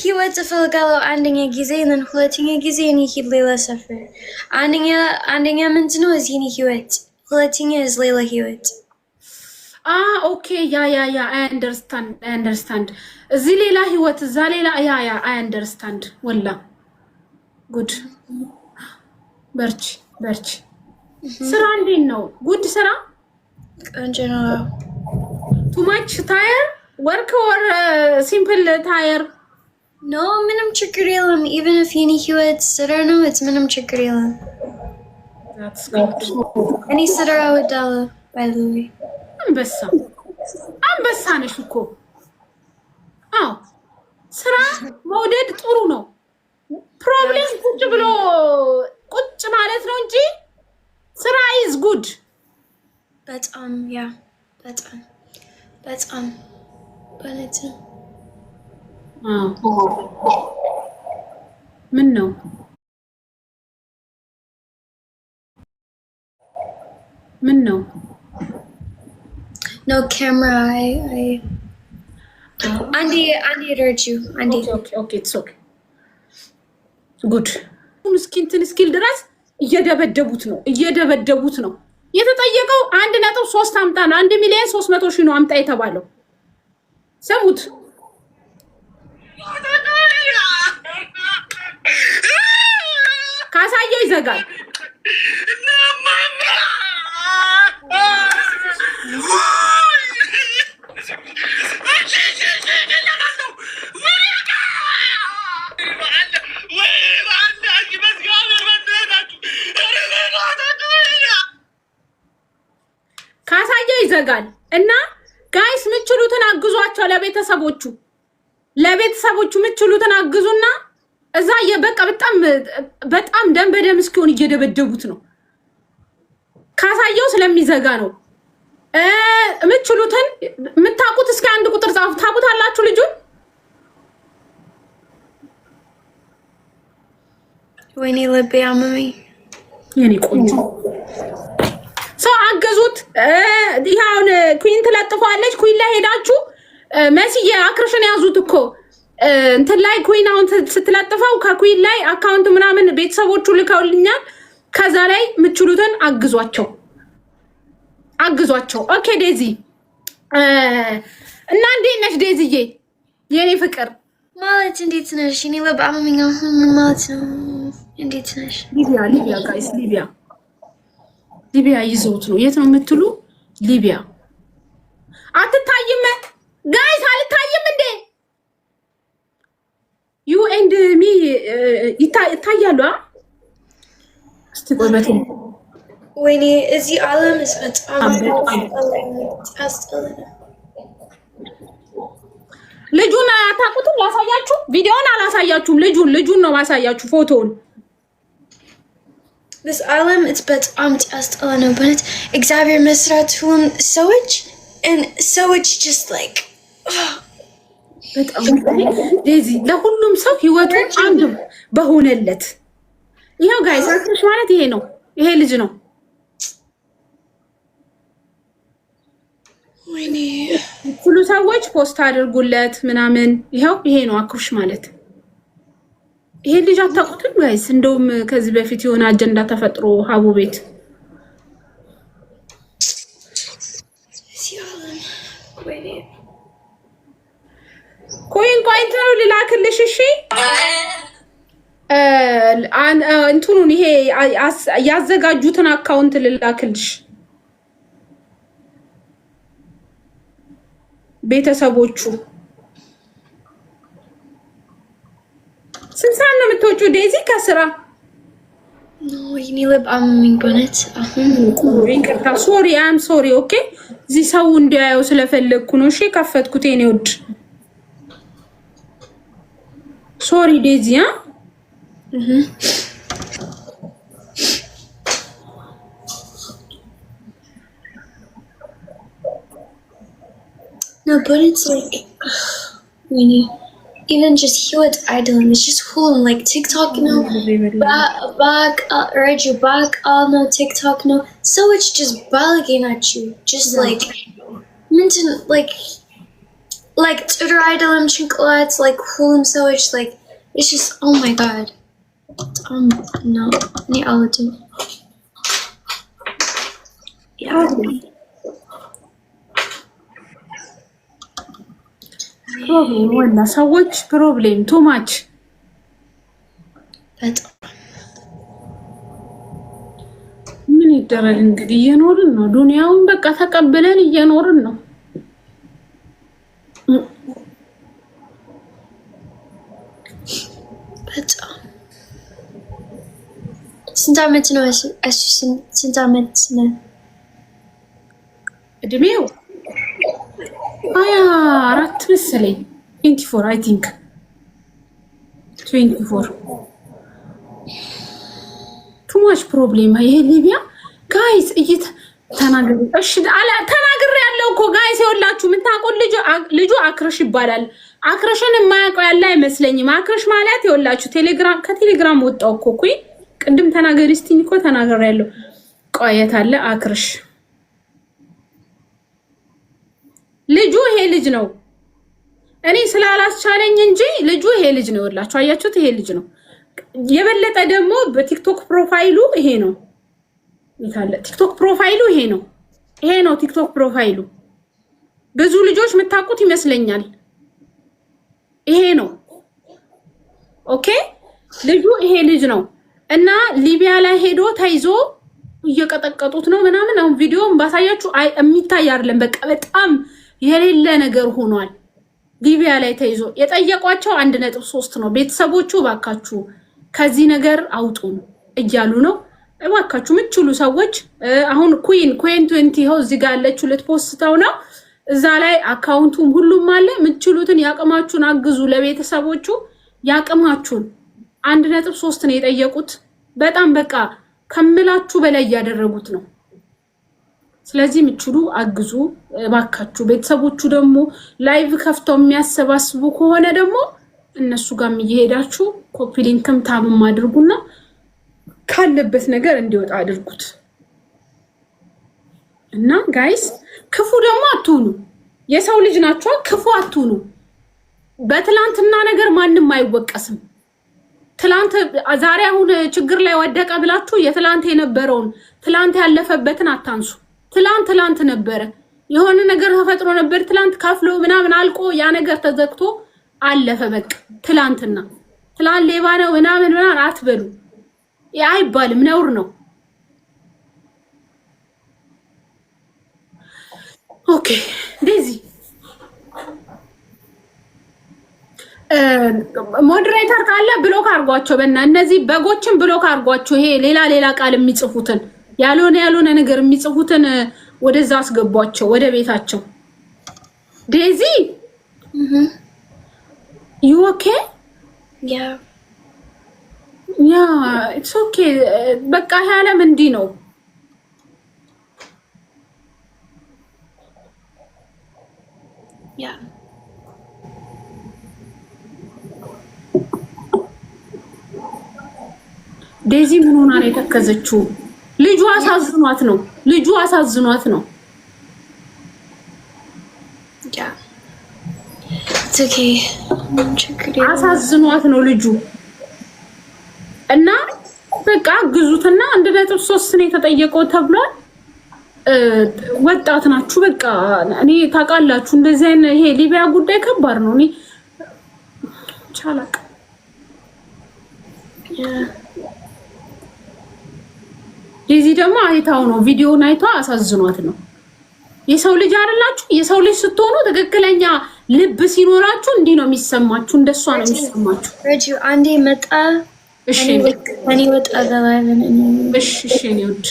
ህይወት እፈልጋለሁ አንደኛ ጊዜ እና ሁለተኛ ጊዜ እኔ ሂድ ሌላ ሰፈር አንደኛ ምንድነው እዚህ እኔ ህይወት ሁለተኛ is ሌላ ህይወት okay yeah I understand እዚህ ሌላ ህይወት እዛ ሌላ I understand ወላ good በርቺ ስራ እንዴት ነው ጉድ ስራ ቆንጆ ነው too much tired work or simple tired no ምንም ችግር የለም even if የኔ ህይወት ስራ ነው it's ምንም ችግር የለም that's good እኔ ስራ እወዳለሁ by the way አንበሳ ነሽ እኮ አዎ ስራ መውደድ ጥሩ ነው ፕሮብሌም ቁጭ ማለት ነው እንጂ ስራ is good በጣም ያ በጣም በእውነት ምን ነው no camera I Andy heard you Andy okay it's okay good ምስኪን ድረስ እየደበደቡት ነው የተጠየቀው 1.3 አምጣ ነው 1,300,000 ነው አምጣ የተባለው ሰሙት ካሳየው ይዘጋል ካሳየው ይዘጋል እና ጋይስ ምችሉትን አግዟቸው ለቤተሰቦቹ ምችሉትን አግዙና እዛ የበቃ በጣም ደም በደም እስኪሆን እየደበደቡት ነው ካሳየው ስለሚዘጋ ነው ምችሉትን ምታቁት እስከ አንድ ቁጥር ጻፉ ታቁታላችሁ ልጁን ወይኔ ልቤ አመመኝ የኔ ቆንጆ ሰው አገዙት ይሄውን ኩዊን ትለጥፋለች ኩዊን ላይ ሄዳችሁ መስዬ አክርሽን ያዙት እኮ እንትን ላይ ኩዊን አሁን ስትለጥፈው ከኩዊን ላይ አካውንት ምናምን ቤተሰቦቹ ልከውልኛል ከዛ ላይ ምችሉትን አግዟቸው ኦኬ ዴዚ እና እንዴት ነሽ ዴዚዬ የኔ ፍቅር ማለት እንዴት ነሽ እኔ በጣም ማለት ነው እንዴት ነሽ ሊቢያ ጋይስ ሊቢያ ይዘውት ነው የት ነው የምትሉ ሊቢያ አትታይም ጋይስ አልታይም እንዴ ዩ ኤንድ ሚ ይታያሉ እስቲ ቆይበት ወይኔ እዚህ ዓለም በጣም ልጁን አታውቁትም ላሳያችሁ ቪዲዮውን አላሳያችሁም ልጁን ነው ማሳያችሁ ፎቶውን this ዓለም በጣም ያስጠላ ነው but እግዚአብሔር መስራቱን ሰዎች just like በጣም ዴዚ ለሁሉም ሰው ህይወቱ አንድ በሆነለት ይሄው ጋይስ አክሽ ማለት ይሄ ልጅ ነው ወይኔ ሁሉ ሰዎች ፖስት አድርጉለት ምናምን ይሄ ነው አክሽ ማለት ይሄ ልጅ አታውቁትም ጋይስ እንደውም ከዚህ በፊት የሆነ አጀንዳ ተፈጥሮ ሀቡ ቤት ኮይን ተው ልላክልሽ እሺ እንትኑን ይሄ ያዘጋጁትን አካውንት ልላክልሽ ቤተሰቦቹ ስንት ሰዓት ነው የምትወጪው ዴዚ ከስራ ነው ይሄ በጣም የሚንቆነት ይቅርታ ሶሪ ኦኬ እዚህ ሰው እንዲያየው ስለፈለኩ ነው እሺ ከፈትኩት የኔ ውድ ሶሪ ዴዚ no but it's like even just ህይወት አይደለም it's just whole like TikTok ነው back no TikTok ነው ሰዎች just ባለጌ ናቸው just like mention like ጥሩ አይደለም ጭንቅላት like ሁሉም ሰዎች like it's just oh my god no እኔ አልወድም ፕሮብሌም ወላ ሰዎች ፕሮብሌም ቱ ማች ምን ይደረግ እንግዲህ እየኖርን ነው ዱንያውን በቃ ተቀብለን እየኖርን ነው በጣም ስንት ዓመት ነው እሺ ስንት ዓመት ነው እድሜው 24 መሰለኝ 24 I think 24 too much problem ይሄ ሊቢያ ጋይስ ተናገሩ እሺ ተናገር ያለው እኮ ጋይስ ይወላችሁ ምን ታቆል ልጁ አክረሽ ይባላል አክረሽን የማያውቀው ያለ አይመስለኝም አክረሽ ማለት ይወላችሁ ቴሌግራም ከቴሌግራም ወጣው እኮ ኩይ ቅድም ተናገሪ እስቲ እኮ ተናገር ያለው ቆየት አለ አክረሽ ልጁ ይሄ ልጅ ነው እኔ ስላላስቻለኝ እንጂ ልጁ ይሄ ልጅ ነው ይወላችሁ አያችሁት ይሄ ልጅ ነው የበለጠ ደግሞ በቲክቶክ ፕሮፋይሉ ይሄ ነው ይታለ ቲክቶክ ፕሮፋይሉ ይሄ ነው ቲክቶክ ፕሮፋይሉ ብዙ ልጆች መታቁት ይመስለኛል ይሄ ነው ኦኬ ልጁ ይሄ ልጅ ነው እና ሊቢያ ላይ ሄዶ ታይዞ እየቀጠቀጡት ነው ምናምን አሁን ቪዲዮን ባሳያችሁ የሚታይ አይደለም በቃ በጣም የሌለ ነገር ሆኗል ሊቢያ ላይ ታይዞ የጠየቋቸው 1.3 ነው ቤተሰቦቹ ባካችሁ ከዚህ ነገር አውጡን እያሉ ነው እባካችሁ ምትችሉ ሰዎች አሁን ኩዊን 20 ሆ እዚህ ጋር ያለችው ልትፖስተው ነው እዛ ላይ አካውንቱም ሁሉም አለ ምትችሉትን ያቀማችሁን አግዙ ለቤተሰቦቹ ያቀማችሁን 1.3 ነው የጠየቁት በጣም በቃ ከምላችሁ በላይ ያደረጉት ነው ስለዚህ ምትችሉ አግዙ እባካችሁ ቤተሰቦቹ ደግሞ ላይቭ ከፍተው የሚያሰባስቡ ከሆነ ደግሞ እነሱ ጋር እየሄዳችሁ ኮፒ ሊንክም ታብም አድርጉና ካለበት ነገር እንዲወጣ አድርጉት እና ጋይስ ክፉ ደግሞ አትሁኑ የሰው ልጅ ናችሁ ክፉ አትሁኑ በትላንትና ነገር ማንንም አይወቀስም ትላንት ዛሬ አሁን ችግር ላይ ወደቀ ብላችሁ የትላንት የነበረውን ትላንት ያለፈበትን አታንሱ ትላንት ነበረ የሆነ ነገር ተፈጥሮ ነበር ትላንት ካፍሎ ምናምን አልቆ ያ ነገር ተዘግቶ አለፈ በቃ ትላንትና ትላንት ሌባ ነው ምናምን አትበሉ አይባልም ነውር ነው ኦኬ ዴዚ ሞዴሬተር ካለ ብሎክ አርጓቸው በእና እነዚህ በጎችን ብሎክ አርጓቸው ይሄ ሌላ ቃል የሚጽፉትን ያልሆነ ነገር የሚጽፉትን ወደዛ አስገቧቸው ወደ ቤታቸው ዴዚ you okay yeah it's okay በቃ ያለም እንዲ ነው yeah ዴዚ ምን ሆና ነው የተከዘችው ልጁ አሳዝኗት ነው yeah it's okay አሳዝኗት ነው ልጁ እና በቃ ግዙትና 1.3 ነው የተጠየቀው ተብሏል ወጣት ናችሁ በቃ እኔ ታውቃላችሁ እንደዚህ አይነት ይሄ ሊቢያ ጉዳይ ከባድ ነው እኔ ቻላቅ ዴዚ ደግሞ አይታው ነው ቪዲዮውን አይቷ አሳዝኗት ነው የሰው ልጅ አይደላችሁ የሰው ልጅ ስትሆኑ ትክክለኛ ልብ ሲኖራችሁ እንዲ ነው የሚሰማችሁ እንደሷ ነው የሚሰማችሁ ረጁ አንዴ መጣ እሺ እኔ ወጣ ገባለን እሺ እኔ ወድ